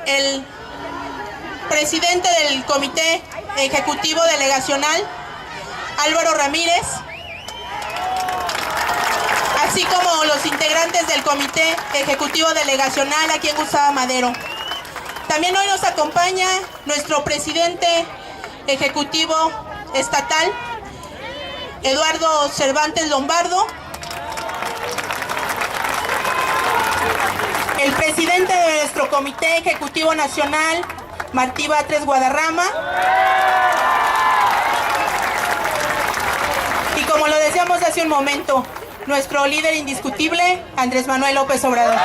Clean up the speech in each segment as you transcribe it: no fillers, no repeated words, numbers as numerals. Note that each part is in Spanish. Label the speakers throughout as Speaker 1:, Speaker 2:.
Speaker 1: el presidente del Comité Ejecutivo Delegacional, Álvaro Ramírez, así como los integrantes del Comité Ejecutivo Delegacional aquí en Gustavo Madero. También hoy nos acompaña nuestro presidente ejecutivo estatal, Eduardo Cervantes Lombardo, el presidente de nuestro Comité Ejecutivo Nacional, Martí Batres Guadarrama, y como lo decíamos hace un momento, nuestro líder indiscutible, Andrés Manuel López Obrador.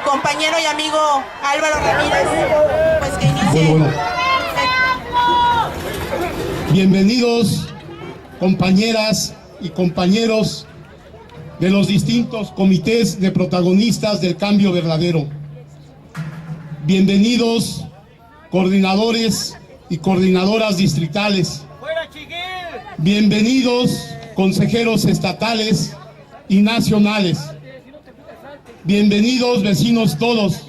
Speaker 1: Compañero y amigo Álvaro Ramírez, pues que inicie.
Speaker 2: Bueno. Bienvenidos, compañeras y compañeros de los distintos comités de protagonistas del cambio verdadero. Bienvenidos, coordinadores y coordinadoras distritales. Bienvenidos, consejeros estatales y nacionales. Bienvenidos, vecinos todos.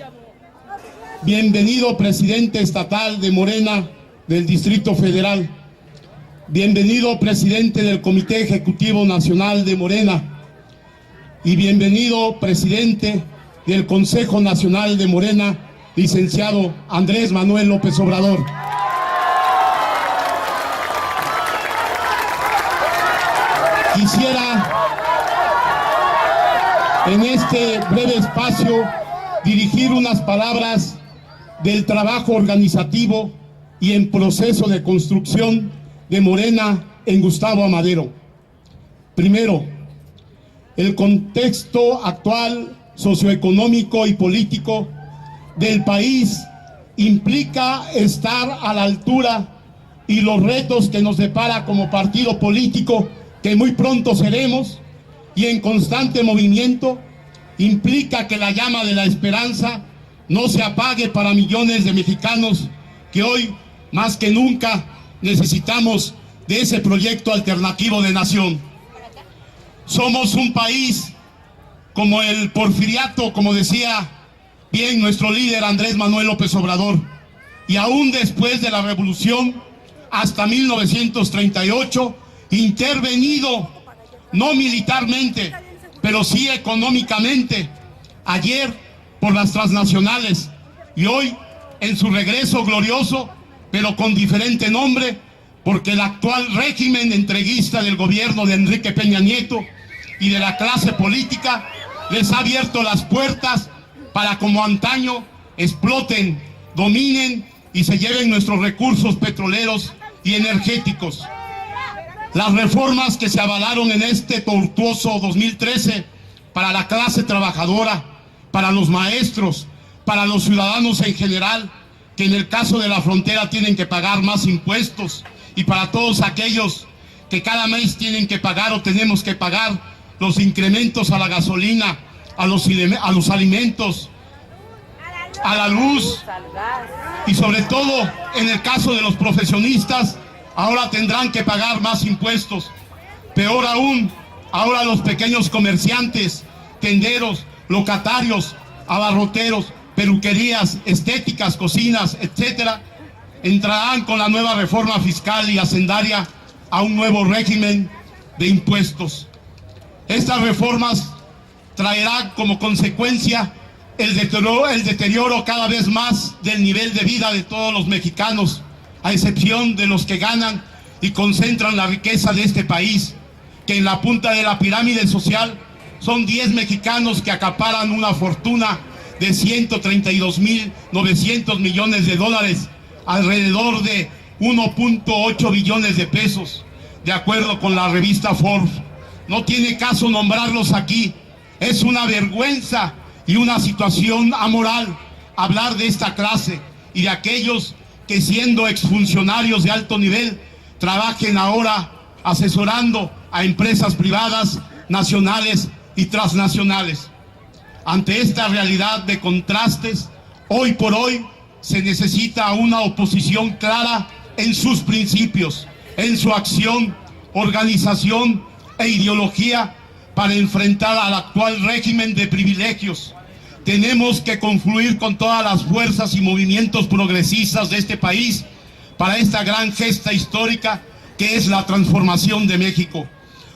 Speaker 2: Bienvenido, presidente estatal de Morena del Distrito Federal. Bienvenido, presidente del Comité Ejecutivo Nacional de Morena. Y bienvenido, presidente del Consejo Nacional de Morena, licenciado Andrés Manuel López Obrador. Quisiera en este breve espacio dirigir unas palabras del trabajo organizativo y en proceso de construcción de Morena en Gustavo Madero. Primero, el contexto actual socioeconómico y político del país implica estar a la altura y los retos que nos depara como partido político, que muy pronto seremos, y en constante movimiento, implica que la llama de la esperanza no se apague para millones de mexicanos que hoy, más que nunca, necesitamos de ese proyecto alternativo de nación. Somos un país como el porfiriato, como decía bien nuestro líder Andrés Manuel López Obrador, y aún después de la revolución, hasta 1938, intervenido no militarmente, pero sí económicamente, ayer por las transnacionales y hoy en su regreso glorioso, pero con diferente nombre, porque el actual régimen entreguista del gobierno de Enrique Peña Nieto y de la clase política les ha abierto las puertas para, como antaño, exploten, dominen y se lleven nuestros recursos petroleros y energéticos. Las reformas que se avalaron en este tortuoso 2013 para la clase trabajadora, para los maestros, para los ciudadanos en general, que en el caso de la frontera tienen que pagar más impuestos, y para todos aquellos que cada mes tienen que pagar o tenemos que pagar los incrementos a la gasolina, a los alimentos, a la luz, y sobre todo en el caso de los profesionistas, ahora tendrán que pagar más impuestos. Peor aún, ahora los pequeños comerciantes, tenderos, locatarios, abarroteros, peluquerías, estéticas, cocinas, etcétera, entrarán con la nueva reforma fiscal y hacendaria a un nuevo régimen de impuestos. Estas reformas traerán como consecuencia el deterioro cada vez más del nivel de vida de todos los mexicanos, a excepción de los que ganan y concentran la riqueza de este país, que en la punta de la pirámide social son 10 mexicanos que acaparan una fortuna de 132.900 millones de dólares, alrededor de 1.8 billones de pesos, de acuerdo con la revista Forbes. No tiene caso nombrarlos aquí, es una vergüenza y una situación amoral hablar de esta clase y de aquellos que, siendo exfuncionarios de alto nivel, trabajen ahora asesorando a empresas privadas, nacionales y transnacionales. Ante esta realidad de contrastes, hoy por hoy se necesita una oposición clara en sus principios, en su acción, organización e ideología para enfrentar al actual régimen de privilegios. Tenemos que confluir con todas las fuerzas y movimientos progresistas de este país para esta gran gesta histórica que es la transformación de México.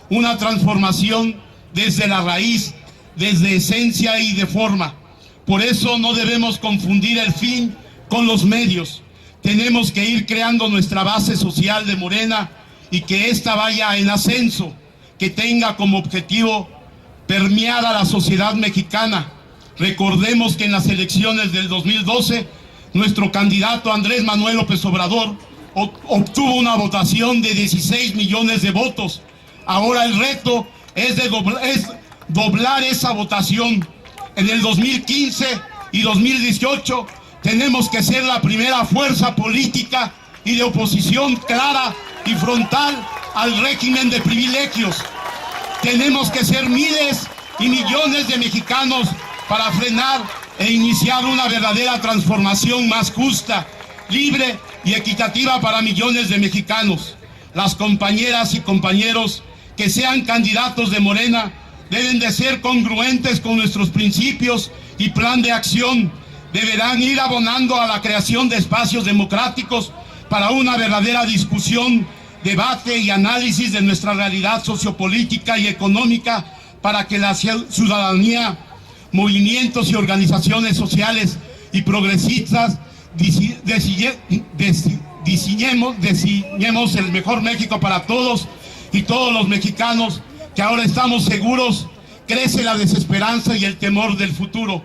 Speaker 2: Una transformación desde la raíz, desde esencia y de forma. Por eso no debemos confundir el fin con los medios. Tenemos que ir creando nuestra base social de Morena y que ésta vaya en ascenso, que tenga como objetivo permear a la sociedad mexicana. Recordemos que en las elecciones del 2012, nuestro candidato Andrés Manuel López Obrador obtuvo una votación de 16 millones de votos. Ahora el reto es doblar esa votación. En el 2015 y 2018 tenemos que ser la primera fuerza política y de oposición clara y frontal al régimen de privilegios. Tenemos que ser miles y millones de mexicanos para frenar e iniciar una verdadera transformación más justa, libre y equitativa para millones de mexicanos. Las compañeras y compañeros que sean candidatos de Morena deben de ser congruentes con nuestros principios y plan de acción. Deberán ir abonando a la creación de espacios democráticos para una verdadera discusión, debate y análisis de nuestra realidad sociopolítica y económica para que la ciudadanía, movimientos y organizaciones sociales y progresistas diseñemos el mejor México para todos y todos los mexicanos que ahora estamos seguros. Crece la desesperanza y el temor del futuro.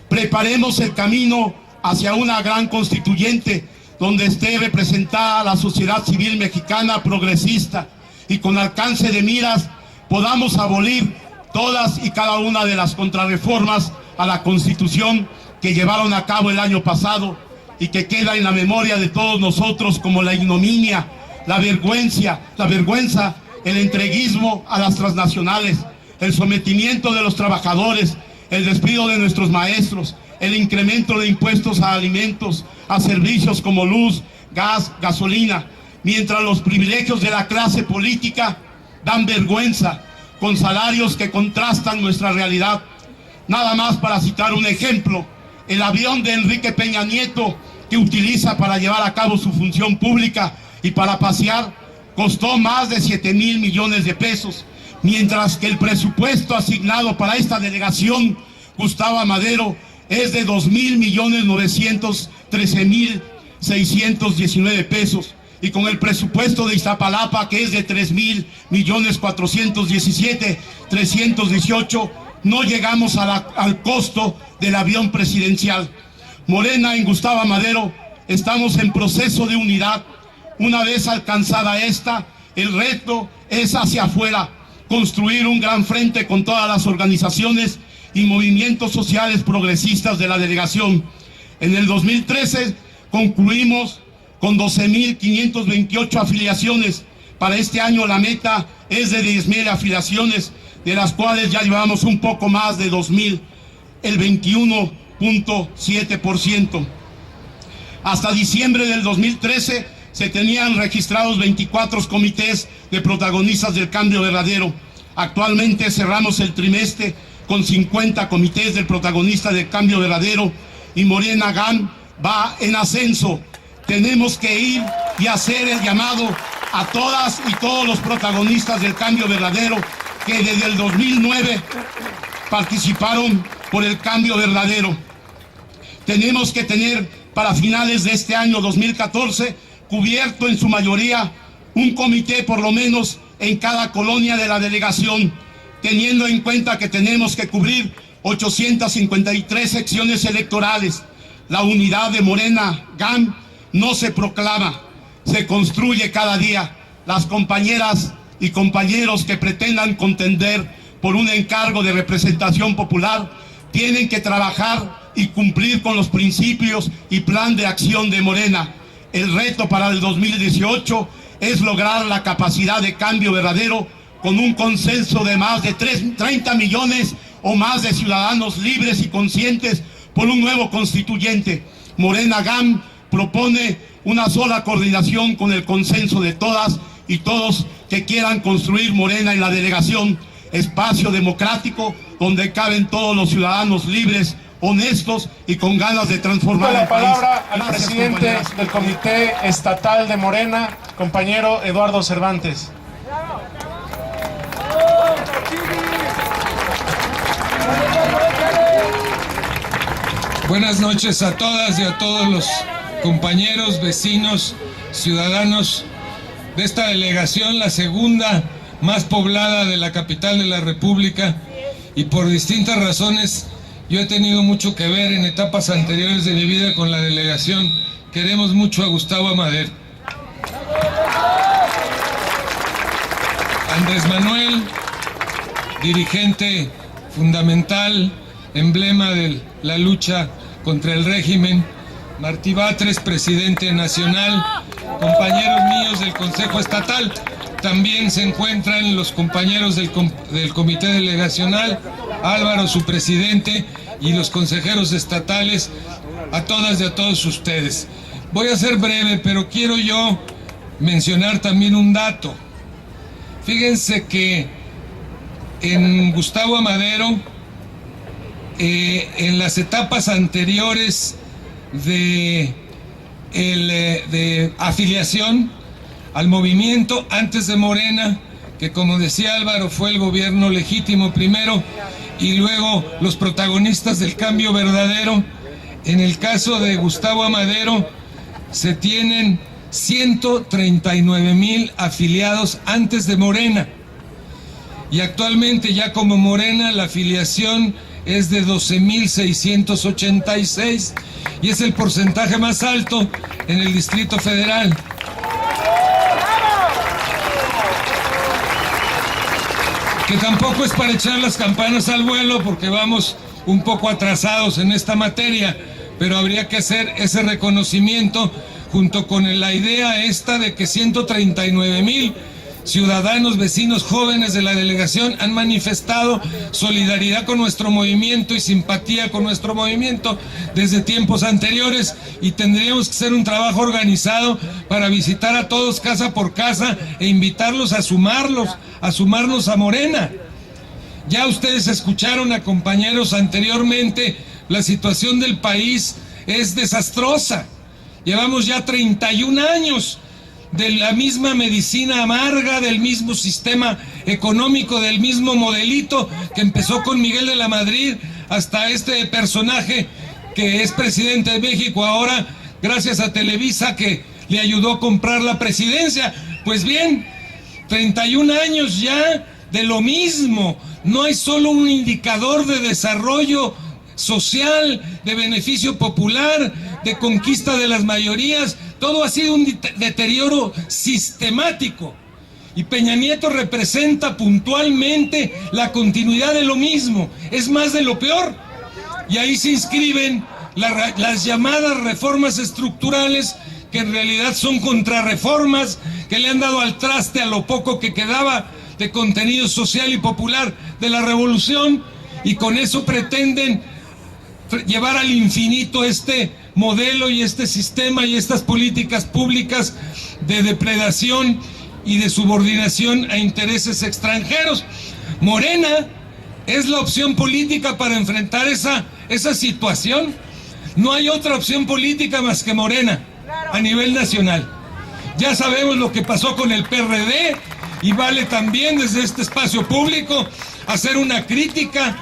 Speaker 2: Preparemos el camino hacia una gran constituyente donde esté representada la sociedad civil mexicana progresista y con alcance de miras podamos abolir todas y cada una de las contrarreformas a la Constitución que llevaron a cabo el año pasado y que queda en la memoria de todos nosotros como la ignominia, la vergüenza, el entreguismo a las transnacionales, el sometimiento de los trabajadores, el despido de nuestros maestros, el incremento de impuestos a alimentos, a servicios como luz, gas, gasolina, mientras los privilegios de la clase política dan vergüenza, con salarios que contrastan nuestra realidad. Nada más para citar un ejemplo, el avión de Enrique Peña Nieto que utiliza para llevar a cabo su función pública y para pasear costó más de 7,000 millones de pesos, mientras que el presupuesto asignado para esta delegación Gustavo Amadero es de 2,913,619 pesos, y con el presupuesto de Iztapalapa, que es de 3,417,318, no llegamos al costo del avión presidencial. Morena en Gustavo Amadero estamos en proceso de unidad. Una vez alcanzada esta, el reto es hacia afuera, construir un gran frente con todas las organizaciones y movimientos sociales progresistas de la delegación. En el 2013 concluimos con 12,528 afiliaciones. Para este año la meta es de 10,000 afiliaciones, de las cuales ya llevamos un poco más de 2,000, el 21,7%. Hasta diciembre del 2013 se tenían registrados 24 comités de protagonistas del cambio verdadero. Actualmente cerramos el trimestre con 50 comités del protagonista del cambio verdadero y Morena GAM va en ascenso. Tenemos que ir y hacer el llamado a todas y todos los protagonistas del cambio verdadero que desde el 2009 participaron por el cambio verdadero. Tenemos que tener para finales de este año 2014 cubierto en su mayoría un comité por lo menos en cada colonia de la delegación, teniendo en cuenta que tenemos que cubrir 853 secciones electorales. La unidad de Morena GAM no se proclama, se construye cada día. Las compañeras y compañeros que pretendan contender por un encargo de representación popular tienen que trabajar y cumplir con los principios y plan de acción de Morena. El reto para el 2018 es lograr la capacidad de cambio verdadero con un consenso de más de 30 millones o más de ciudadanos libres y conscientes por un nuevo constituyente. Morena GAM propone una sola coordinación con el consenso de todas y todos que quieran construir Morena en la delegación, espacio democrático donde caben todos los ciudadanos libres, honestos y con ganas de transformar el país.
Speaker 3: La palabra al presidente del Comité Estatal de Morena, compañero Eduardo Cervantes.
Speaker 4: Buenas noches a todas y a todos los compañeros, vecinos, ciudadanos de esta delegación, la segunda más poblada de la capital de la República, y por distintas razones yo he tenido mucho que ver en etapas anteriores de mi vida con la delegación. Queremos mucho a Gustavo Amadero. Andrés Manuel, dirigente fundamental, emblema de la lucha contra el régimen. Martí Batres, presidente nacional. Compañeros míos del Consejo Estatal. También se encuentran los compañeros del Comité Delegacional, Álvaro, su presidente, y los consejeros estatales, a todas y a todos ustedes. Voy a ser breve, pero quiero yo mencionar también un dato. Fíjense que en Gustavo Amadero, en las etapas anteriores de afiliación al movimiento, antes de Morena, que como decía Álvaro, fue el gobierno legítimo primero y luego los protagonistas del cambio verdadero. En el caso de Gustavo Amadero se tienen 139,000 afiliados antes de Morena, y actualmente ya como Morena la afiliación es de 12,686 y es el porcentaje más alto en el Distrito Federal. Que tampoco es para echar las campanas al vuelo, porque vamos un poco atrasados en esta materia, pero habría que hacer ese reconocimiento junto con la idea esta de que 139,000 ciudadanos, vecinos, jóvenes de la delegación han manifestado solidaridad con nuestro movimiento y simpatía con nuestro movimiento desde tiempos anteriores, y tendríamos que hacer un trabajo organizado para visitar a todos casa por casa e invitarlos a sumarnos a Morena. Ya ustedes escucharon a compañeros anteriormente, la situación del país es desastrosa. Llevamos ya 31 años de la misma medicina amarga, del mismo sistema económico, del mismo modelito que empezó con Miguel de la Madrid hasta este personaje que es presidente de México ahora, gracias a Televisa, que le ayudó a comprar la presidencia. Pues bien, 31 años ya de lo mismo. No hay solo un indicador de desarrollo social, de beneficio popular, de conquista de las mayorías. Todo ha sido un deterioro sistemático, y Peña Nieto representa puntualmente la continuidad de lo mismo, es más de lo peor. Y ahí se inscriben las llamadas reformas estructurales, que en realidad son contrarreformas, que le han dado al traste a lo poco que quedaba de contenido social y popular de la revolución, y con eso pretenden llevar al infinito este modelo y este sistema y estas políticas públicas de depredación y de subordinación a intereses extranjeros. Morena es la opción política para enfrentar esa situación. No hay otra opción política más que Morena a nivel nacional. Ya sabemos lo que pasó con el PRD, y vale también desde este espacio público hacer una crítica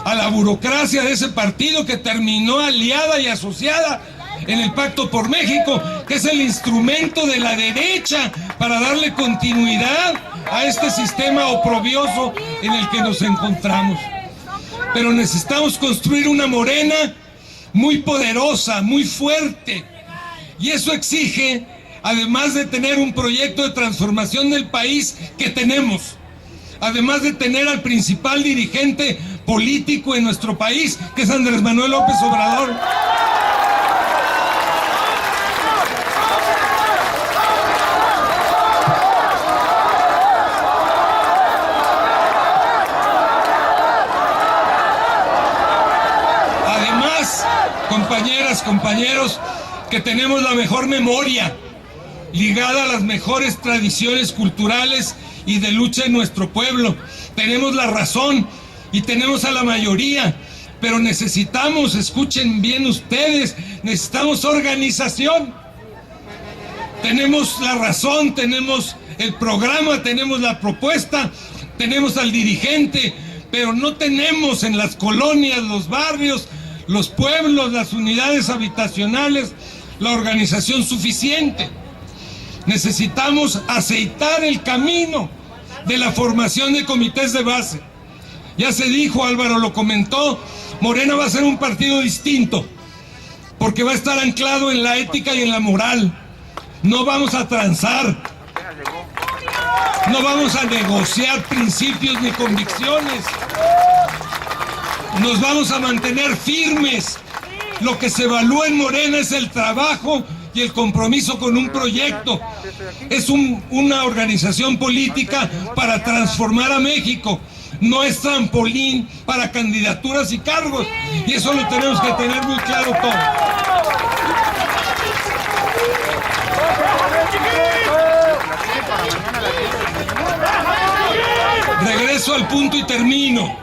Speaker 4: a la burocracia de ese partido que terminó aliada y asociada en el Pacto por México, que es el instrumento de la derecha para darle continuidad a este sistema oprobioso en el que nos encontramos. Pero necesitamos construir una Morena muy poderosa, muy fuerte, y eso exige, además de tener un proyecto de transformación del país que tenemos, además de tener al principal dirigente político en nuestro país, que es Andrés Manuel López Obrador. Además, compañeras, compañeros, que tenemos la mejor memoria, ligada a las mejores tradiciones culturales y de lucha en nuestro pueblo. Tenemos la razón y tenemos a la mayoría, pero necesitamos, escuchen bien ustedes, necesitamos organización. Tenemos la razón, tenemos el programa, tenemos la propuesta, tenemos al dirigente, pero no tenemos en las colonias, los barrios, los pueblos, las unidades habitacionales, la organización suficiente. Necesitamos aceitar el camino de la formación de comités de base. Ya se dijo, Álvaro lo comentó, Morena va a ser un partido distinto, porque va a estar anclado en la ética y en la moral. No vamos a transar, no vamos a negociar principios ni convicciones. Nos vamos a mantener firmes. Lo que se evalúa en Morena es el trabajo y el compromiso con un proyecto. Es una organización política para transformar a México. No es trampolín para candidaturas y cargos. Y eso lo tenemos que tener muy claro todos. Regreso al punto y termino.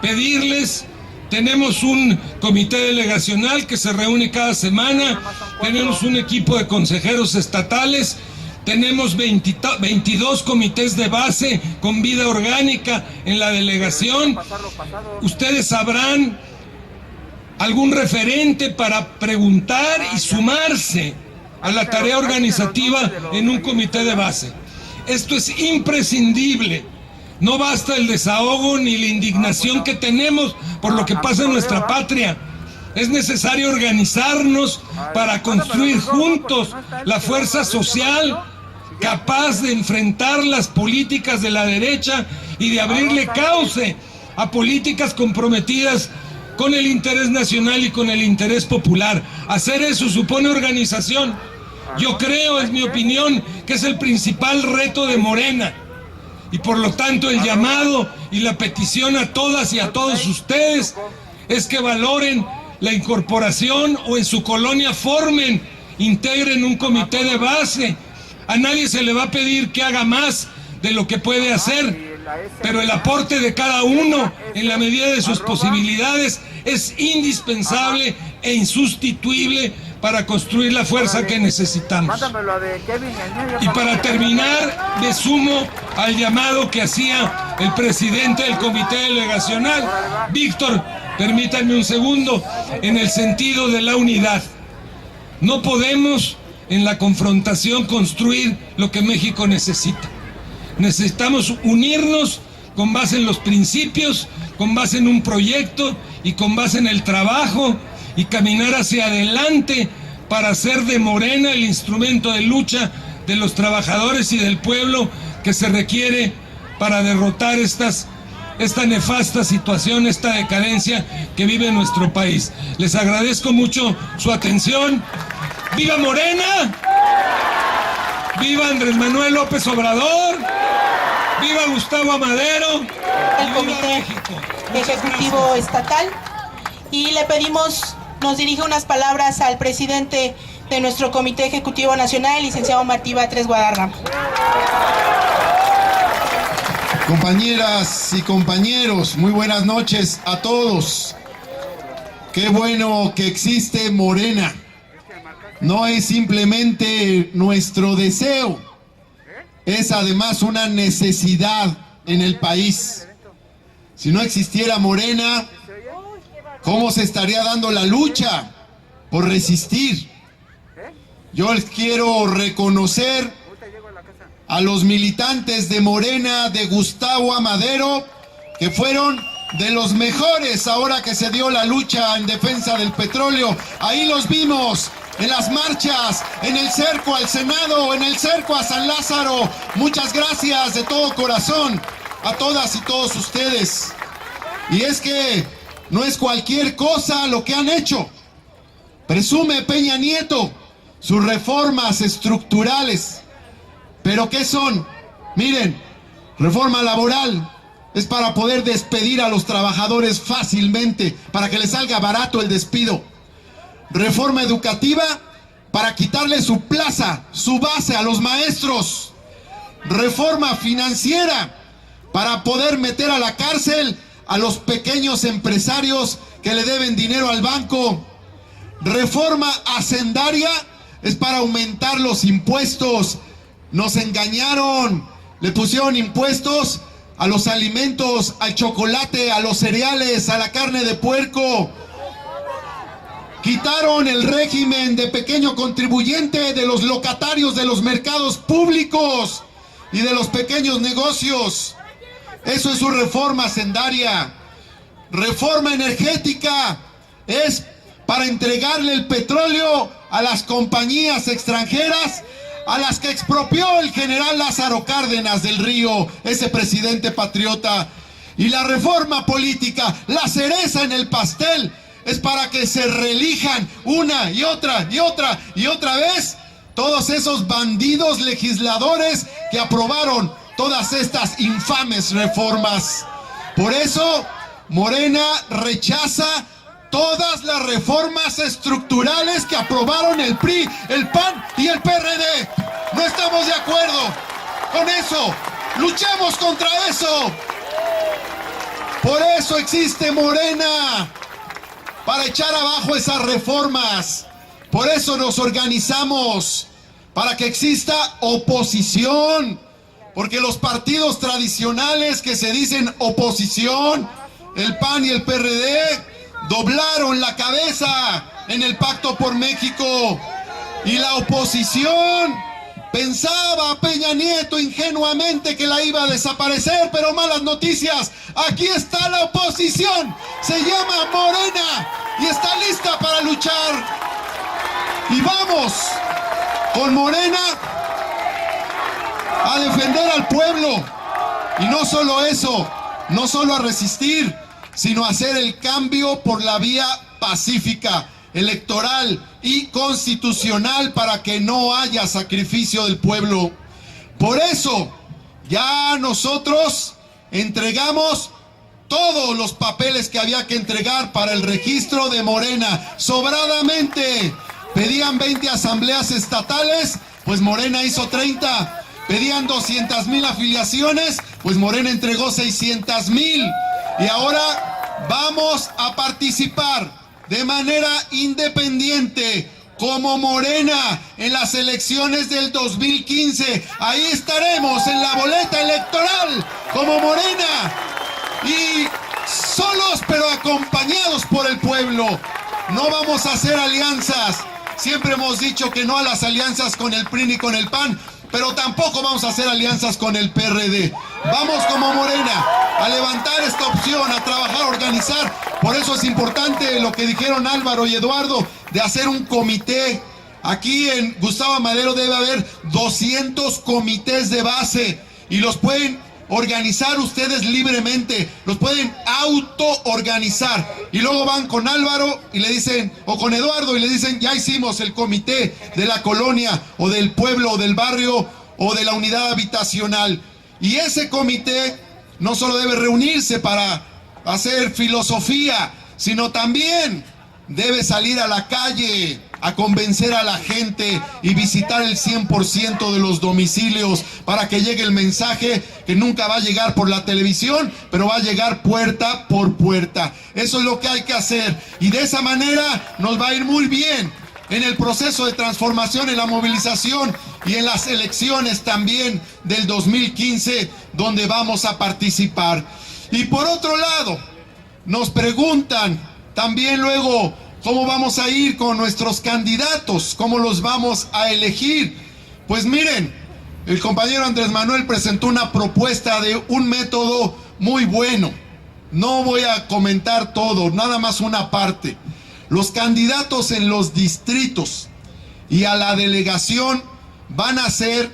Speaker 4: Pedirles, tenemos un comité delegacional que se reúne cada semana, tenemos un equipo de consejeros estatales, tenemos 22 comités de base con vida orgánica en la delegación. Ustedes sabrán algún referente para preguntar y sumarse a la tarea organizativa en un comité de base. Esto es imprescindible. No basta el desahogo ni la indignación que tenemos por lo que pasa en nuestra patria. Es necesario organizarnos para construir juntos la fuerza social capaz de enfrentar las políticas de la derecha y de abrirle cauce a políticas comprometidas con el interés nacional y con el interés popular. Hacer eso supone organización. Yo creo, es mi opinión, que es el principal reto de Morena. Y por lo tanto el llamado y la petición a todas y a todos ustedes es que valoren la incorporación o en su colonia formen, integren un comité de base. A nadie se le va a pedir que haga más de lo que puede hacer, pero el aporte de cada uno en la medida de sus posibilidades es indispensable e insustituible para construir la fuerza que necesitamos. Y para terminar, me sumo al llamado que hacía el presidente del comité delegacional. Víctor, permítanme un segundo, en el sentido de la unidad. No podemos en la confrontación construir lo que México necesita. Necesitamos unirnos con base en los principios, con base en un proyecto y con base en el trabajo, y caminar hacia adelante para hacer de Morena el instrumento de lucha de los trabajadores y del pueblo que se requiere para derrotar esta nefasta situación, esta decadencia que vive nuestro país. Les agradezco mucho su atención. ¡Viva Morena! ¡Viva Andrés Manuel López Obrador! ¡Viva Gustavo Amadero!
Speaker 1: El Comité Ejecutivo Estatal. Y le pedimos, nos dirige unas palabras al presidente de nuestro Comité Ejecutivo Nacional, el licenciado Martí Batres Guadarrama.
Speaker 5: Compañeras y compañeros, muy buenas noches a todos. Qué bueno que existe Morena. No es simplemente nuestro deseo, es además una necesidad en el país. Si no existiera Morena, ¿cómo se estaría dando la lucha por resistir? Yo les quiero reconocer a los militantes de Morena, de Gustavo Amadero, que fueron de los mejores ahora que se dio la lucha en defensa del petróleo. Ahí los vimos en las marchas, en el cerco al Senado, en el cerco a San Lázaro. Muchas gracias de todo corazón a todas y todos ustedes. Y es que no es cualquier cosa lo que han hecho. Presume Peña Nieto sus reformas estructurales. ¿Pero qué son? Miren, reforma laboral es para poder despedir a los trabajadores fácilmente, para que les salga barato el despido. reforma educativa para quitarle su plaza, su base a los maestros, reforma financiera para poder meter a la cárcel a los pequeños empresarios que le deben dinero al banco, reforma hacendaria es para aumentar los impuestos. Nos engañaron, le pusieron impuestos a los alimentos, al chocolate, a los cereales, a la carne de puerco. Quitaron el régimen de pequeño contribuyente de los locatarios de los mercados públicos y de los pequeños negocios. Eso es su reforma hacendaria. Reforma energética es para entregarle el petróleo a las compañías extranjeras a las que expropió el general Lázaro Cárdenas del Río, ese presidente patriota. Y la reforma política, la cereza en el pastel, es para que se reelijan una y otra y otra y otra vez todos esos bandidos legisladores que aprobaron todas estas infames reformas. Por eso Morena rechaza todas las reformas estructurales que aprobaron el PRI, el PAN y el PRD. No estamos de acuerdo con eso. Luchemos contra eso. Por eso existe Morena, para echar abajo esas reformas. Por eso nos organizamos, para que exista oposición. Porque los partidos tradicionales que se dicen oposición, el PAN y el PRD, doblaron la cabeza en el Pacto por México. Y la oposición pensaba Peña Nieto ingenuamente que la iba a desaparecer, pero malas noticias. Aquí está la oposición, se llama Morena y está lista para luchar. Y vamos con Morena a defender al pueblo. Y no solo eso, no solo a resistir, sino a hacer el cambio por la vía pacífica, electoral y constitucional, para que no haya sacrificio del pueblo. Por eso ya nosotros entregamos todos los papeles que había que entregar para el registro de Morena, sobradamente. Pedían 20 asambleas estatales, pues Morena hizo 30. Pedían 200,000 afiliaciones, pues Morena entregó 600,000. Y ahora vamos a participar de manera independiente como Morena en las elecciones del 2015. Ahí estaremos en la boleta electoral como Morena. Y solos pero acompañados por el pueblo. No vamos a hacer alianzas. Siempre hemos dicho que no a las alianzas con el PRI ni con el PAN, pero tampoco vamos a hacer alianzas con el PRD. Vamos como Morena a levantar esta opción, a trabajar, a organizar. Por eso es importante lo que dijeron Álvaro y Eduardo, de hacer un comité. Aquí en Gustavo Amadero debe haber 200 comités de base y los pueden organizar ustedes libremente, los pueden autoorganizar. Y luego van con Álvaro y le dicen, o con Eduardo, y le dicen, ya hicimos el comité de la colonia o del pueblo o del barrio o de la unidad habitacional. Y ese comité no solo debe reunirse para hacer filosofía, sino también debe salir a la calle a convencer a la gente y visitar el 100% de los domicilios para que llegue el mensaje que nunca va a llegar por la televisión, pero va a llegar puerta por puerta. Eso es lo que hay que hacer y de esa manera nos va a ir muy bien en el proceso de transformación, en la movilización y en las elecciones también del 2015, donde vamos a participar. Y por otro lado, nos preguntan también luego cómo vamos a ir con nuestros candidatos, cómo los vamos a elegir. Pues miren, el compañero Andrés Manuel presentó una propuesta de un método muy bueno. No voy a comentar todo, nada más una parte. Los candidatos en los distritos y a la delegación van a ser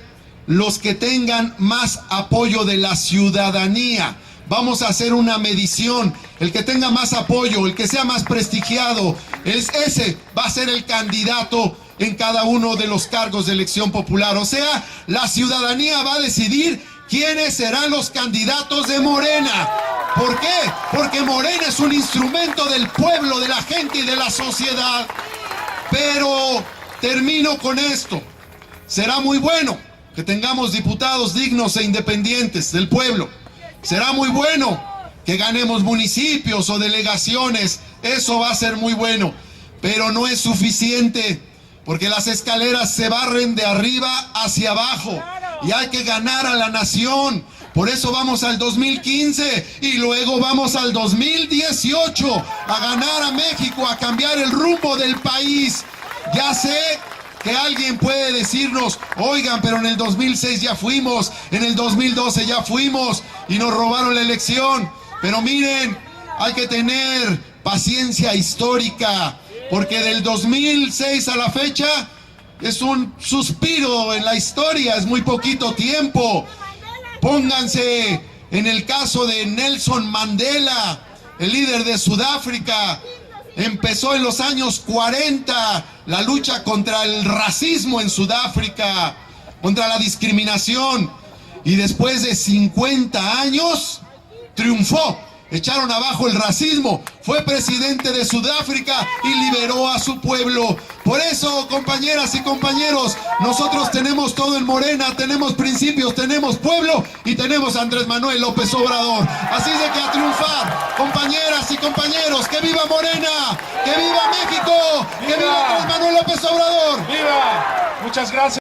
Speaker 5: los que tengan más apoyo de la ciudadanía. Vamos a hacer una medición. El que tenga más apoyo, el que sea más prestigiado, ese va a ser el candidato en cada uno de los cargos de elección popular. O sea, la ciudadanía va a decidir quiénes serán los candidatos de Morena. ¿Por qué? Porque Morena es un instrumento del pueblo, de la gente y de la sociedad. Pero termino con esto. Será muy bueno que tengamos diputados dignos e independientes del pueblo. Será muy bueno que ganemos municipios o delegaciones. Eso va a ser muy bueno. Pero no es suficiente, porque las escaleras se barren de arriba hacia abajo. Y hay que ganar a la nación. Por eso vamos al 2015 y luego vamos al 2018 a ganar a México, a cambiar el rumbo del país. Ya sé que alguien puede decirnos, oigan, pero en el 2006 ya fuimos, en el 2012 ya fuimos y nos robaron la elección. Pero miren, hay que tener paciencia histórica, porque del 2006 a la fecha es un suspiro en la historia, es muy poquito tiempo. Pónganse en el caso de Nelson Mandela, el líder de Sudáfrica. Empezó en los años 40 la lucha contra el racismo en Sudáfrica, contra la discriminación, y después de 50 años triunfó. Echaron abajo el racismo, fue presidente de Sudáfrica y liberó a su pueblo. Por eso, compañeras y compañeros, nosotros tenemos todo en Morena, tenemos principios, tenemos pueblo y tenemos a Andrés Manuel López Obrador. Así de que a triunfar, compañeras y compañeros, ¡que viva Morena! ¡Que viva México! ¡Que viva Andrés Manuel López Obrador!
Speaker 3: ¡Viva! Muchas gracias.